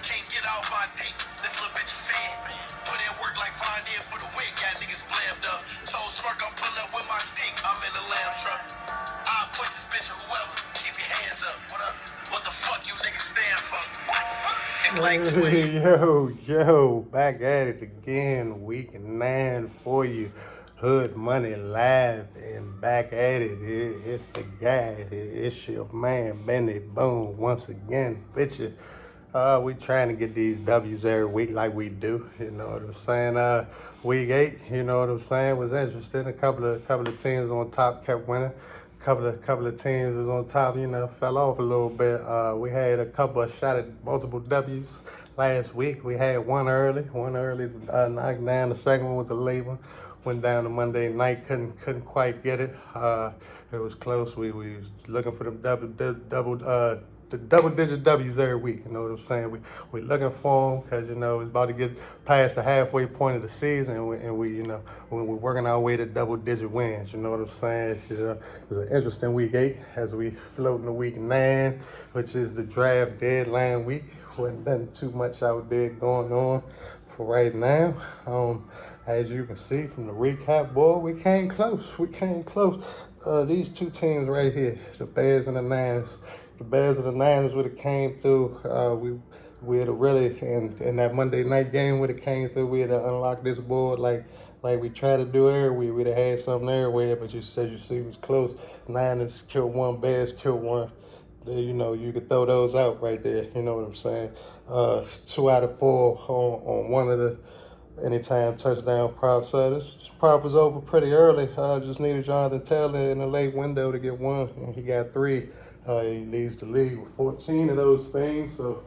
can't get off my dick. This little bitch is fed. Put in work like Von did for the wick. Got niggas blammed up. Told Smirk I'm pulling up with my stick. I'm in the lamb truck. I'll put this bitch or whoever. Keep your hands up. What the fuck you niggas stand for? It's like 20. Yo, back at it again, week 9 for you. Hood Money Live and back at it. It's the guy. It's your man, Benny Boom, once again. Bitch, we trying to get these W's every week like we do. You know what I'm saying? Week 8, you know what I'm saying, was interesting. A couple of teams on top kept winning. Couple of teams was on top, you know, fell off a little bit. We had a couple of shot at multiple W's last week. We had one early, knocked down. The second one was a late one. Went down to Monday night, couldn't quite get it. It was close. We was looking for the double-digit W's every week. You know what I'm saying? We looking for them because, you know, it's about to get past the halfway point of the season, and we you know, we're working our way to double-digit wins. You know what I'm saying? It's an interesting week 8 as we float into week 9, which is the draft deadline week. Wasn't nothing too much out there going on for right now. As you can see from the recap, boy, we came close. These two teams right here, the Bears and the Niners. The Bears and the Niners would have came through. We'd have really, in that Monday night game would have came through, we'd have unlocked this board like we try to do every week. We'd have had something everywhere, but you see, it was close. Niners killed one, Bears killed one. You know, you could throw those out right there. You know what I'm saying? 2 out of 4 on one of the anytime touchdown props. This prop was over pretty early. Just needed Jonathan Taylor in the late window to get one, and he got 3. He leads the league with 14 of those things, so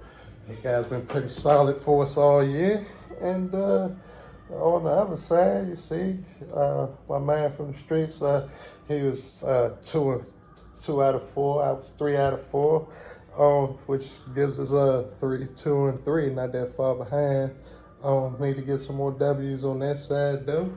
that guy's been pretty solid for us all year. And on the other side, you see, my man from the streets, he was 2 out of 4. I was 3 out of 4, which gives us 2 and 3, not that far behind. Need to get some more W's on that side though.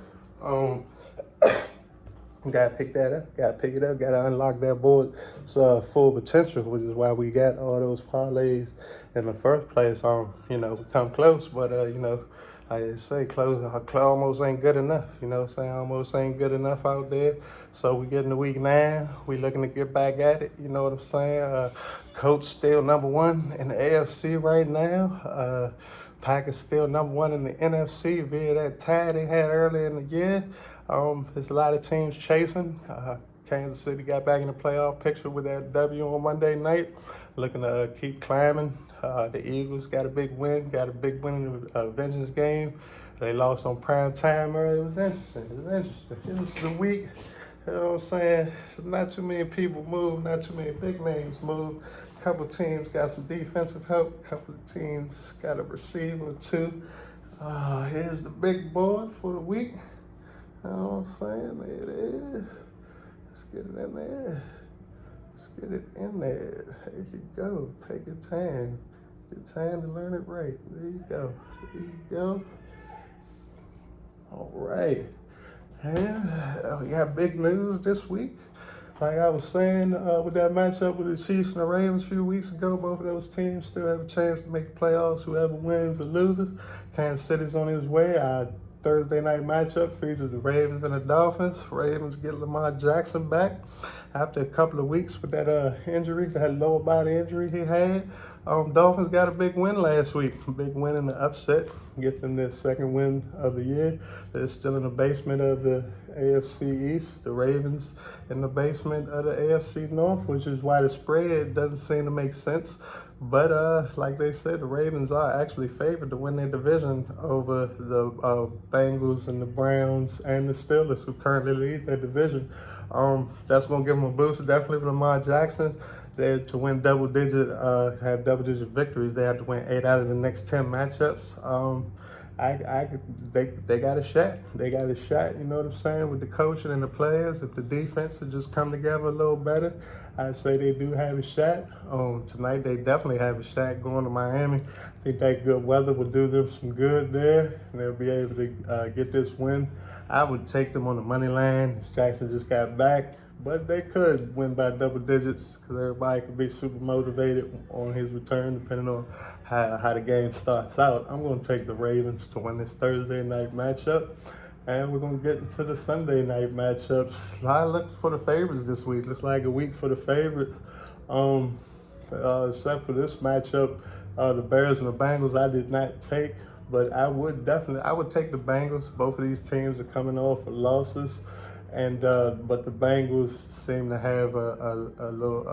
Gotta pick that up, gotta unlock that board full potential, which is why we got all those parlays in the first place. You know, we come close, but you know, like I say, close almost ain't good enough. You know what I'm saying? Almost ain't good enough out there. So we get into week 9, we looking to get back at it. You know what I'm saying? Colts still number 1 in the AFC right now. Packers still number 1 in the NFC via that tie they had earlier in the year. There's a lot of teams chasing. Kansas City got back in the playoff picture with that W on Monday night, looking to keep climbing. The Eagles got a big win in the Vengeance game. They lost on prime time earlier. It was interesting. It was the week. You know what I'm saying? Not too many people move, not too many big names move. A couple of teams got some defensive help. A couple of teams got a receiver or 2. Here's the big board for the week. You know what I'm saying? There it is. Let's get it in there. There you go. Take your time. Your time to learn it right. There you go. All right. And we got big news this week. Like I was saying, with that matchup with the Chiefs and the Ravens a few weeks ago, both of those teams still have a chance to make the playoffs. Whoever wins or loses, Kansas City's on his way. Our Thursday night matchup features the Ravens and the Dolphins. Ravens get Lamar Jackson back after a couple of weeks with that injury, that lower body injury he had. Dolphins got a big win last week. Big win in the upset. Get them their second win of the year. They're still in the basement of the AFC East. The Ravens in the basement of the AFC North, which is why the spread doesn't seem to make sense. But like they said, the Ravens are actually favored to win their division over the Bengals and the Browns and the Steelers, who currently lead their division. That's going to give them a boost. Definitely for Lamar Jackson. They to win have double-digit victories. They have to win 8 out of the next 10 matchups. They got a shot. You know what I'm saying, with the coaching and the players. If the defense would just come together a little better, I'd say they do have a shot. Tonight they definitely have a shot going to Miami. I think that good weather will do them some good there, and they'll be able to get this win. I would take them on the money line. Jackson just got back. but they could win by double digits because everybody could be super motivated on his return, depending on how the game starts out. I'm going to take the Ravens to win this Thursday night matchup. And we're going to get into the Sunday night matchups. I looked for the favorites this week. Looks like a week for the favorites. Except for this matchup, the Bears and the Bengals, I did not take, but I would take the Bengals. Both of these teams are coming off of losses, and but the Bengals seem to have a little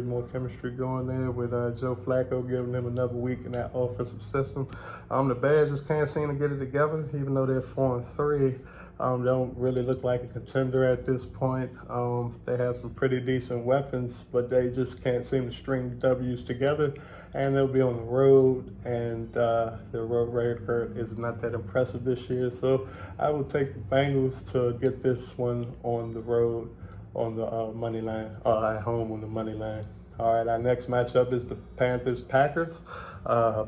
more chemistry going there with Joe Flacco giving them another week in that offensive system. The Bears just can't seem to get it together, even though they're 4-3. Don't really look like a contender at this point. They have some pretty decent weapons, but they just can't seem to string W's together. And they'll be on the road, and their road record is not that impressive this year. So I will take the Bengals to get this one on the road on the money line, or at home on the money line. All right, our next matchup is the Panthers-Packers.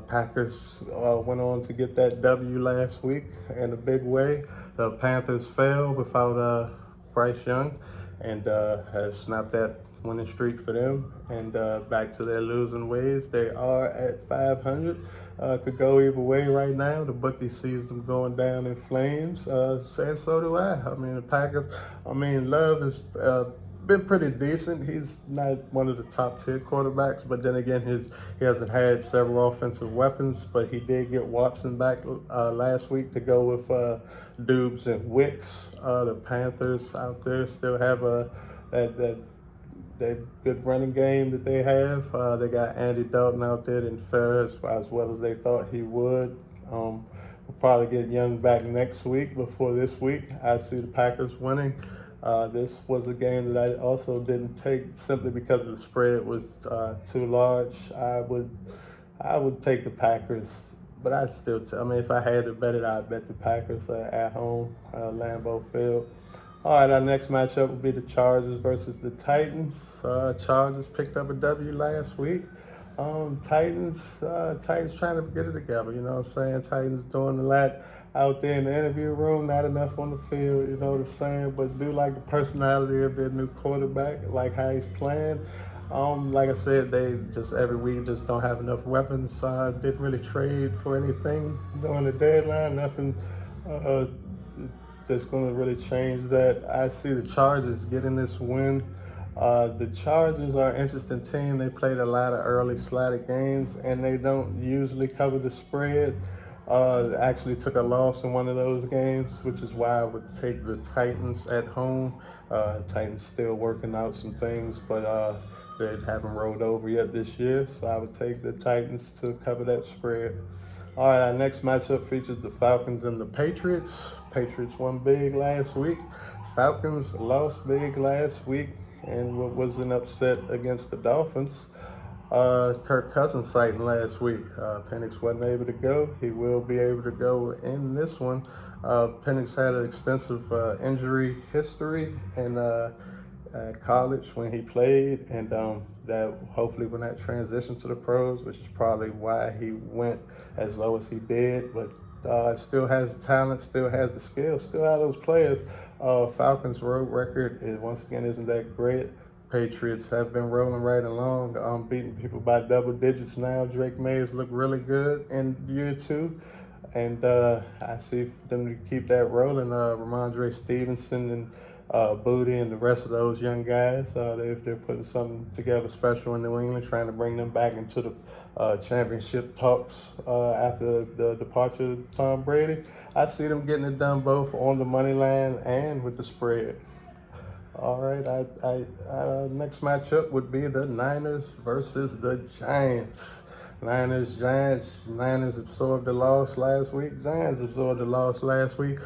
Packers went on to get that W last week in a big way. The Panthers fell without Bryce Young, and has snapped that winning streak for them, and back to their losing ways. They are at 500. Could go either way right now. The bookie sees them going down in flames. And so do I. I mean, the Packers, Love has been pretty decent. He's not one of the top tier quarterbacks, but then again, he hasn't had several offensive weapons, but he did get Watson back last week to go with Dubes and Wicks. The Panthers out there still have that good running game that they have. They got Andy Dalton out there in Ferris as well as they thought he would. We'll probably get Young back next week. Before this week, I see the Packers winning. This was a game that I also didn't take simply because the spread was too large. I would take the Packers, but I still, if I had to bet it, I'd bet the Packers at home, Lambeau Field. All right, our next matchup will be the Chargers versus the Titans. Chargers picked up a W last week. Titans trying to get it together, you know what I'm saying? Titans doing a lot out there in the interview room, not enough on the field, you know what I'm saying? But do like the personality of their new quarterback, like how he's playing. Like I said, they just every week just don't have enough weapons. Didn't really trade for anything during the deadline, nothing that's going to really change that. I see the Chargers getting this win. The Chargers are an interesting team. They played a lot of early slotted games, and they don't usually cover the spread. Actually took a loss in one of those games, which is why I would take the Titans at home. Titans still working out some things, but they haven't rolled over yet this year, so I would take the Titans to cover that spread. All right, our next matchup features the Falcons and the Patriots. Patriots won big last week. Falcons lost big last week, and what was an upset against the Dolphins. Kirk Cousins sighting last week. Penix wasn't able to go. He will be able to go in this one. Penix had an extensive injury history in college when he played, and that hopefully when that transition to the pros, which is probably why he went as low as he did, but still has the talent, still has the skill, still have those players. Falcons' road record once again isn't that great. Patriots have been rolling right along, beating people by double digits now. Drake May has looked really good in year 2, and I see them to keep that rolling. Ramondre Stevenson and Booty and the rest of those young guys, they're putting something together special in New England, trying to bring them back into the championship talks after the departure of Tom Brady. I see them getting it done both on the money line and with the spread. All right, next matchup would be the Niners versus the Giants. Niners absorbed the loss last week. Giants absorbed the loss last week.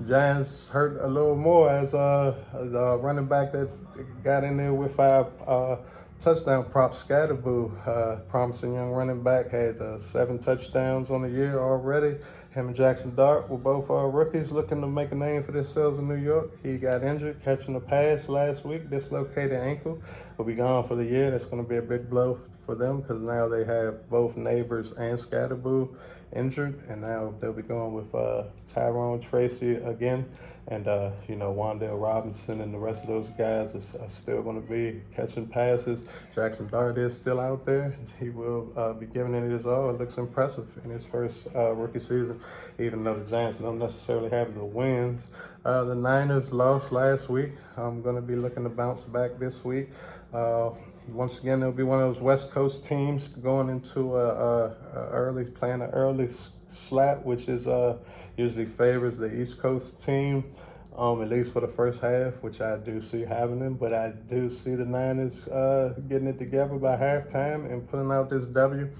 Giants hurt a little more as the running back that got in there with 5 touchdown prop, Scatterboo, promising young running back, had 7 touchdowns on the year already. Him and Jackson Dart were both rookies looking to make a name for themselves in New York. He got injured catching a pass last week, dislocated ankle. will be gone for the year. That's going to be a big blow for them because now they have both Neighbors and Scatterboo injured, and now they'll be going with Tyrone Tracy again. And, Wandale Robinson and the rest of those guys are still going to be catching passes. Jackson Dart is still out there. He will be giving it his all. It looks impressive in his first rookie season, even though the Giants don't necessarily have the wins. The Niners lost last week. I'm going to be looking to bounce back this week. Once again, it'll be one of those West Coast teams going into playing an early slot, which is usually favors the East Coast team, at least for the first half, which I do see happening. But I do see the Niners getting it together by halftime and putting out this W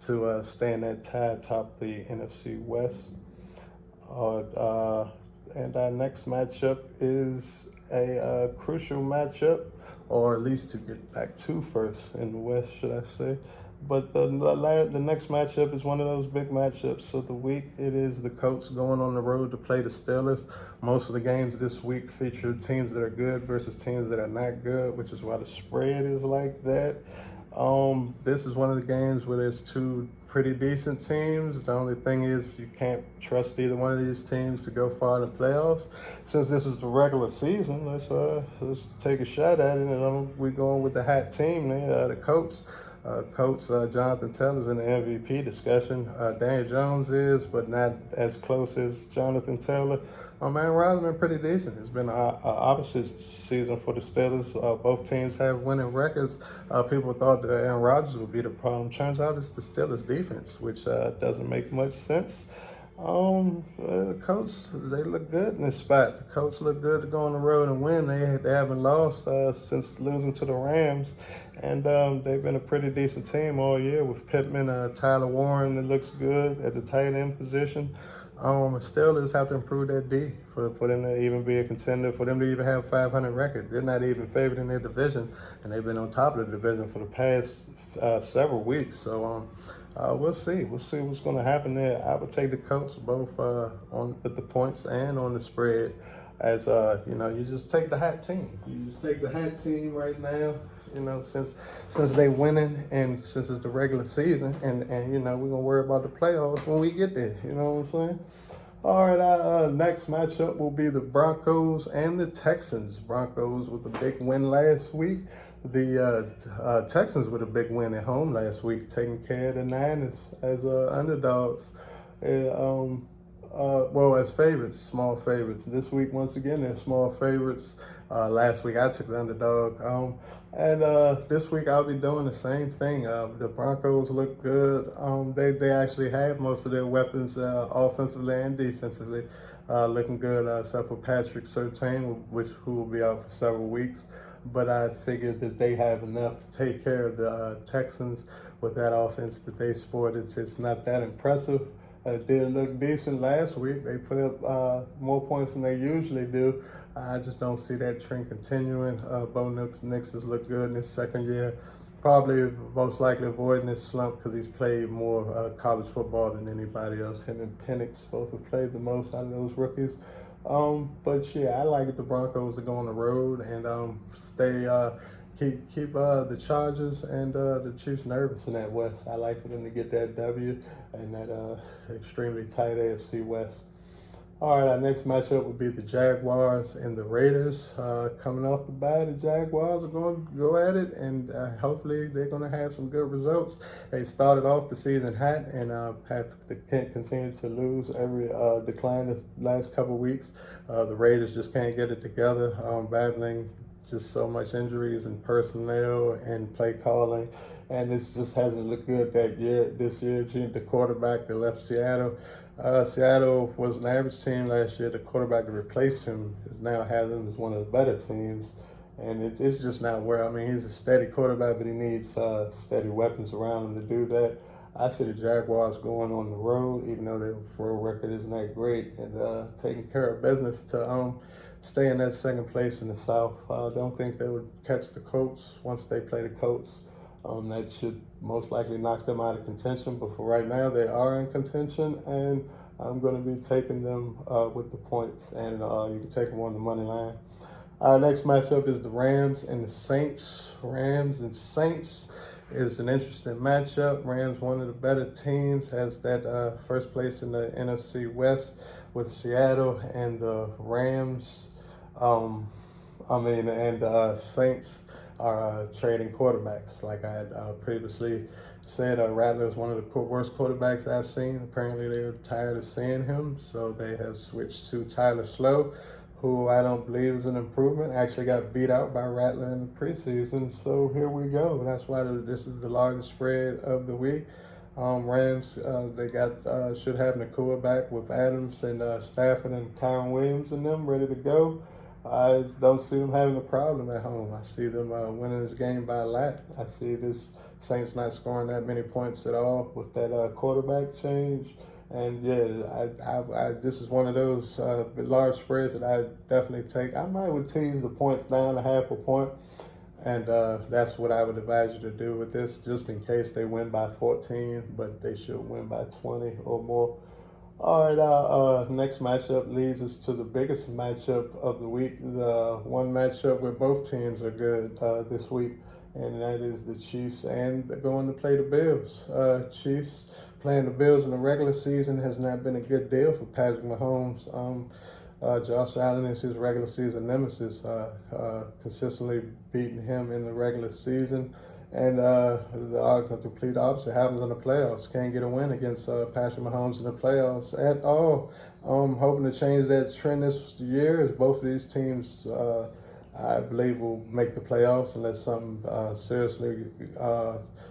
to stay in that tie atop the NFC West. And our next matchup is a crucial matchup, or at least to get back to first in the West, should I say. But the next matchup is one of those big matchups of the week. It is the Colts going on the road to play the Steelers. Most of the games this week feature teams that are good versus teams that are not good, which is why the spread is like that. This is one of the games where there's two pretty decent teams. The only thing is you can't trust either one of these teams to go far in the playoffs. Since this is the regular season, let's take a shot at it. And we're going with the hot team there, the Colts. Jonathan Taylor's in the MVP discussion. Daniel Jones is, but not as close as Jonathan Taylor. Aaron Rodgers been pretty decent. It's been an opposite season for the Steelers. Both teams have winning records. People thought that Aaron Rodgers would be the problem. Turns out it's the Steelers' defense, which doesn't make much sense. The Colts, they look good in this spot. The Colts look good to go on the road and win. They haven't lost since losing to the Rams. And they've been a pretty decent team all year with Pittman, Tyler Warren that looks good at the tight end position. Steelers have to improve that D for them to even be a contender, for them to even have a 500 record. They're not even favored in their division, and they've been on top of the division for the past several weeks. So we'll see. We'll see what's going to happen there. I would take the Colts both with the points and on the spread. As you just take the hot team. You just take the hot team right now. Since they winning and since it's the regular season, and we're gonna worry about the playoffs when we get there. You know what I'm saying? All right, our next matchup will be the Broncos and the Texans. Broncos with a big win last week. The Texans with a big win at home last week, taking care of the Niners as underdogs. As favorites, small favorites. This week, once again, they're small favorites. Last week, I took the underdog. And this week, I'll be doing the same thing. The Broncos look good. They actually have most of their weapons offensively and defensively looking good, except for Patrick Surtain, who will be out for several weeks. But I figured that they have enough to take care of the Texans with that offense that they sported. It's not that impressive. Did look decent last week. They put up more points than they usually do. I just don't see that trend continuing. Bo Nix has looked good in his second year. Probably most likely avoiding this slump because he's played more college football than anybody else. Him and Penix both have played the most out of those rookies. But yeah, I like the Broncos to go on the road and keep the Chargers and the Chiefs nervous in that West. I like for them to get that W and that extremely tight AFC West. All right, our next matchup would be the Jaguars and the Raiders. Coming off the bye, the Jaguars are going to go at it, and hopefully they're going to have some good results. They started off the season hot and have continued to lose every decline this last couple weeks. The Raiders just can't get it together, battling just so much injuries and personnel and play calling, and this just hasn't looked good this year. The quarterback that left Seattle. Seattle was an average team last year. The quarterback that replaced him is now has him as one of the better teams, and it's just not where. I mean, he's a steady quarterback, but he needs steady weapons around him to do that. I see the Jaguars going on the road, even though their road record isn't that great, and taking care of business to stay in that second place in the South. I don't think they would catch the Colts once they play the Colts. That should most likely knock them out of contention. But for right now, they are in contention, and I'm going to be taking them with the points, and you can take them on the money line. Our next matchup is the Rams and the Saints. Rams and Saints is an interesting matchup. Rams, one of the better teams, has that first place in the NFC West with Seattle and the Rams. And Saints are trading quarterbacks. Like I had previously said, Rattler is one of the worst quarterbacks I've seen. Apparently, they're tired of seeing him, so they have switched to Tyler Slow, who I don't believe is an improvement. Actually got beat out by Rattler in the preseason. So here we go. That's why this is the largest spread of the week. Rams, they got should have Nakua back with Adams and Stafford and Kyron Williams and them ready to go. I don't see them having a problem at home. I see them winning this game by a lot. I see this Saints not scoring that many points at all with that quarterback change. And yeah, this is one of those large spreads that I definitely take. I might would tease the points down a half a point, and that's what I would advise you to do with this, just in case they win by 14, but they should win by 20 or more. All right, our next matchup leads us to the biggest matchup of the week, the one matchup where both teams are good this week, and that is the Chiefs and going to play the Bills. Chiefs playing the Bills in the regular season has not been a good deal for Patrick Mahomes. Josh Allen is his regular season nemesis, consistently beating him in the regular season. And the complete opposite happens in the playoffs. Can't get a win against Patrick Mahomes in the playoffs at all. Hoping to change that trend this year as both of these teams, I believe, will make the playoffs unless something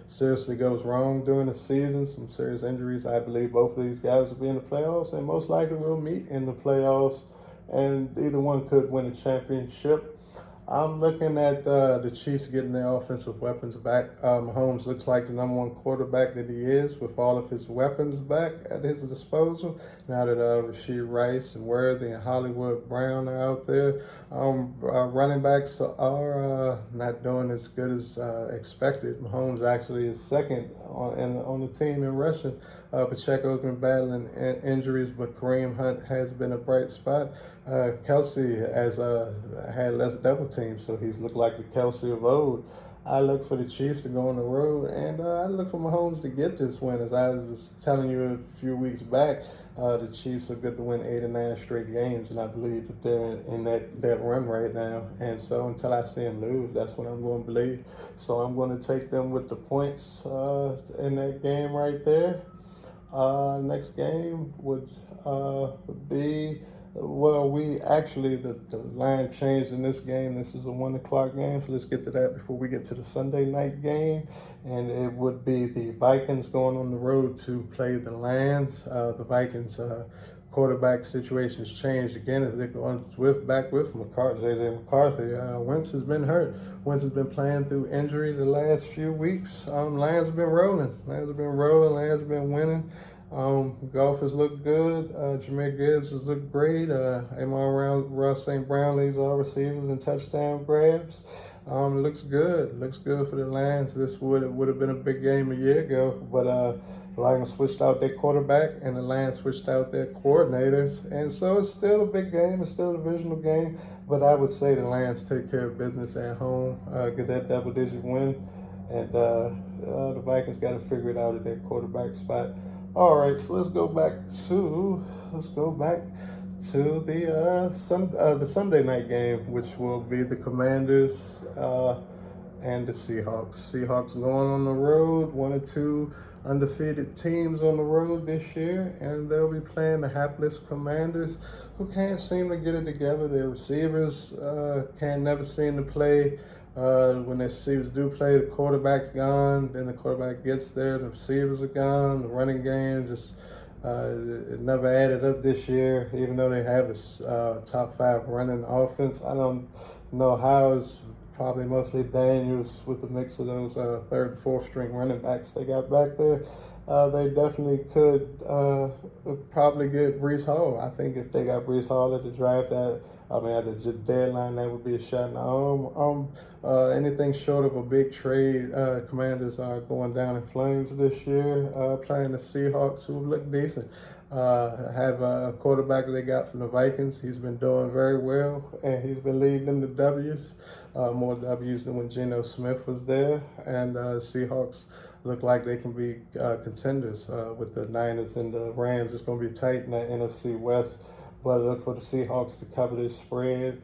seriously goes wrong during the season, some serious injuries. I believe both of these guys will be in the playoffs and most likely will meet in the playoffs, and either one could win a championship. I'm looking at the Chiefs getting their offensive weapons back. Mahomes looks like the number one quarterback that he is, with all of his weapons back at his disposal. Now that Rashee Rice and Worthy and Hollywood Brown are out there, running backs are not doing as good as expected. Mahomes actually is second on the team in rushing. Pacheco's been battling injuries, but Kareem Hunt has been a bright spot. Kelsey has had less double teams, so he's looked like the Kelsey of old. I look for the Chiefs to go on the road, and I look for Mahomes to get this win. As I was telling you a few weeks back, the Chiefs are good to win 8 or 9 straight games, and I believe that they're in that run right now. And so until I see them lose, that's what I'm going to believe. So I'm going to take them with the points in that game right there. Next game would be, well, the line changed in this game. This is a 1 o'clock game, so let's get to that before we get to the Sunday night game. And it would be the Vikings going on the road to play the Lions. The Vikings quarterback situation has changed again as they're going back with JJ McCarthy. Wentz has been hurt. Wentz has been playing through injury the last few weeks. Lions have been rolling. Lions have been winning. Golf has looked good. Jahmyr Gibbs has looked great. Amon Ross St. Brown leads all receivers and touchdown grabs. Looks good. Looks good for the Lions. This would have been a big game a year ago, but the Lions switched out their quarterback and the Lions switched out their coordinators, and so it's still a big game. It's still a divisional game, but I would say the Lions take care of business at home, get that double-digit win, and the Vikings got to figure it out at their quarterback spot. All right, so let's go back to the Sunday night game, which will be the Commanders and the Seahawks. Seahawks going on the road, 1 or 2 undefeated teams on the road this year, and they'll be playing the hapless Commanders, who can't seem to get it together. Their receivers can never seem to play. When the receivers do play, the quarterback's gone. Then the quarterback gets there, the receivers are gone. The running game just it never added up this year, even though they have a top 5 running offense. I don't know how. It's probably mostly Daniels with the mix of those 3rd and 4th string running backs they got back there. they definitely could probably get Brees Hall. I think if they got Brees Hall at the draft, at the deadline, that would be a shot in the arm. Anything short of a big trade, Commanders are going down in flames this year, playing the Seahawks, who look decent. Have a quarterback they got from the Vikings. He's been doing very well, and he's been leading them to W's, more W's than when Geno Smith was there. And Seahawks look like they can be contenders with the Niners and the Rams. It's going to be tight in the NFC West, but I look for the Seahawks to cover this spread.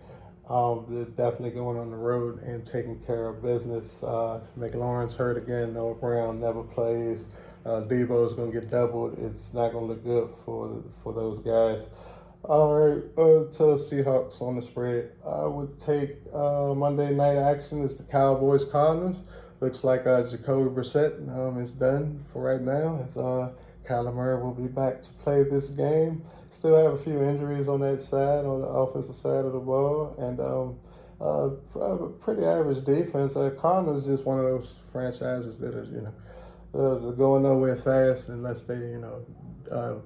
They're definitely going on the road and taking care of business. McLaurin's hurt again. Noah Brown never plays. Debo's going to get doubled. It's not going to look good for those guys. All right, to Seahawks on the spread. I would take Monday night action is the Cowboys Cardinals. Looks like Jacoby Brissett is done for right now. As Kyler Murray will be back to play this game. Still have a few injuries on that side, on the offensive side of the ball, and pretty average defense. Cardinals is just one of those franchises that are, they're going nowhere fast unless they,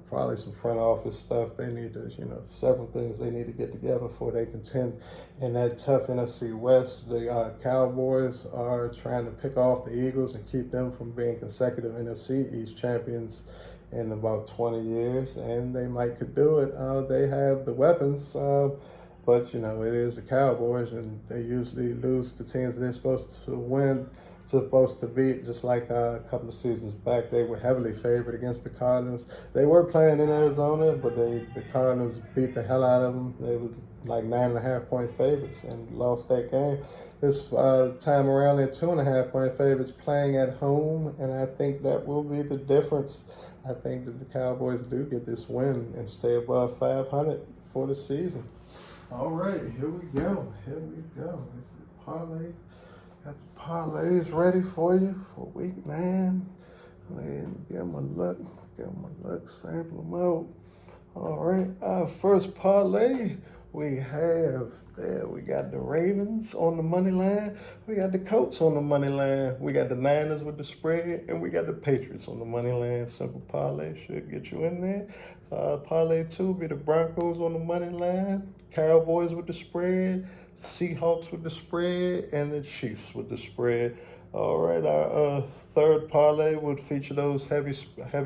probably some front office stuff. They need to, several things they need to get together before they contend in that tough NFC West. The Cowboys are trying to pick off the Eagles and keep them from being consecutive NFC East champions in about 20 years, and they might could do it. They have the weapons, but it is the Cowboys, and they usually lose to teams they're supposed to win, supposed to beat. Just like a couple of seasons back, they were heavily favored against the Cardinals. They were playing in Arizona, but the Cardinals beat the hell out of them. They were like 9.5-point favorites and lost that game. This time around, they're 2.5-point favorites playing at home, and I think that will be the difference. I think that the Cowboys do get this win and stay above 500 for the season. All right, here we go. Is the parlay? Got the parlays ready for you for week 9. Give them a look, sample them out. All right, our first parlay we have there. We got the Ravens on the money line. We got the Colts on the money line. We got the Niners with the spread, and we got the Patriots on the money line. Simple parlay should get you in there. Parlay 2 be the Broncos on the money line, Cowboys with the spread, Seahawks with the spread, and the Chiefs with the spread. All right, our third parlay would feature those heavy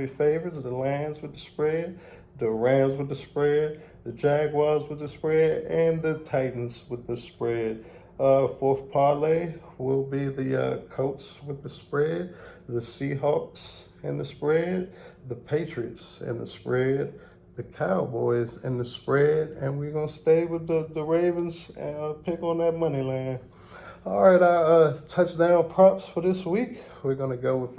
favorites, the Lions with the spread, the Rams with the spread, the Jaguars with the spread, and the Titans with the spread. Fourth parlay will be the Colts with the spread, the Seahawks and the spread, the Patriots and the spread, the Cowboys and the spread, and we're going to stay with the Ravens and pick on that money line. All right, our touchdown props for this week. We're going to go with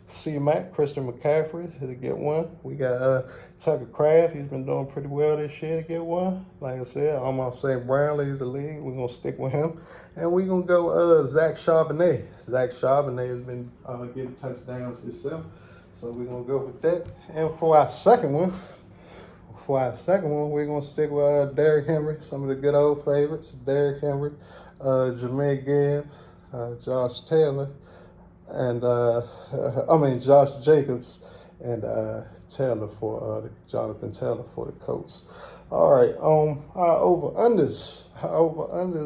C-Mac, Christian McCaffrey to get one. We got Tucker Kraft. He's been doing pretty well this year to get one. Like I said, I'm going to say Brown leads the league. We're going to stick with him. And we're going to go Zach Charbonnet. Zach Charbonnet has been getting touchdowns himself. So we're going to go with that. And for our second one, we're going to stick with Derrick Henry, some of the good old favorites. Derrick Henry, Jameer Gibbs, Josh Taylor, and Josh Jacobs, and Taylor for Jonathan Taylor for the Colts. All right, our over-unders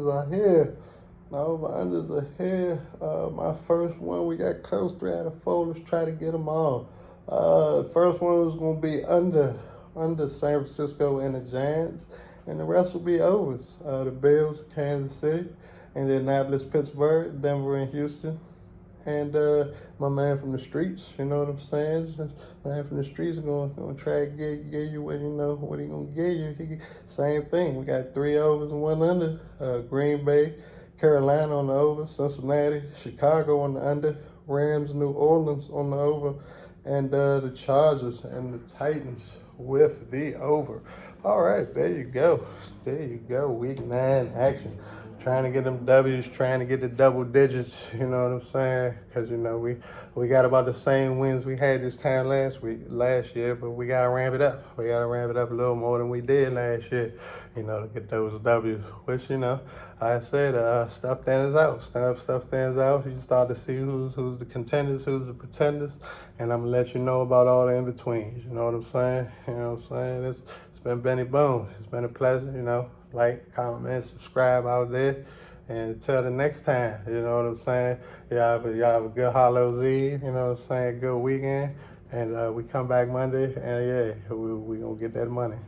are here. My first one, we got close 3 out of 4. Let's try to get them all. First one was going to be under San Francisco and the Giants, and the rest will be overs. The Bills, Kansas City, Indianapolis, Pittsburgh, Denver, and Houston. And my man from the streets, you know what I'm saying? Man from the streets is gonna try to get you what he gonna get you. Same thing. We got 3 overs and 1 under. Green Bay, Carolina on the over, Cincinnati, Chicago on the under, Rams, New Orleans on the over, and the Chargers and the Titans with the over. All right, there you go. There you go. Week 9 action. Trying to get them W's, trying to get the double digits. You know what I'm saying? Because we got about the same wins we had this time last year, but we gotta ramp it up. We gotta ramp it up a little more than we did last year. To get those W's. Which like I said, stuff thins out. Stuff thins out. You start to see who's the contenders, who's the pretenders, and I'm gonna let you know about all the in betweens. You know what I'm saying? You know what I'm saying? It's been Benny Boone. It's been a pleasure. Like, comment, subscribe out there. And until the next time, you know what I'm saying? Y'all have a good Hallows Eve, you know what I'm saying? Good weekend. And we come back Monday, and yeah, we gonna get that money.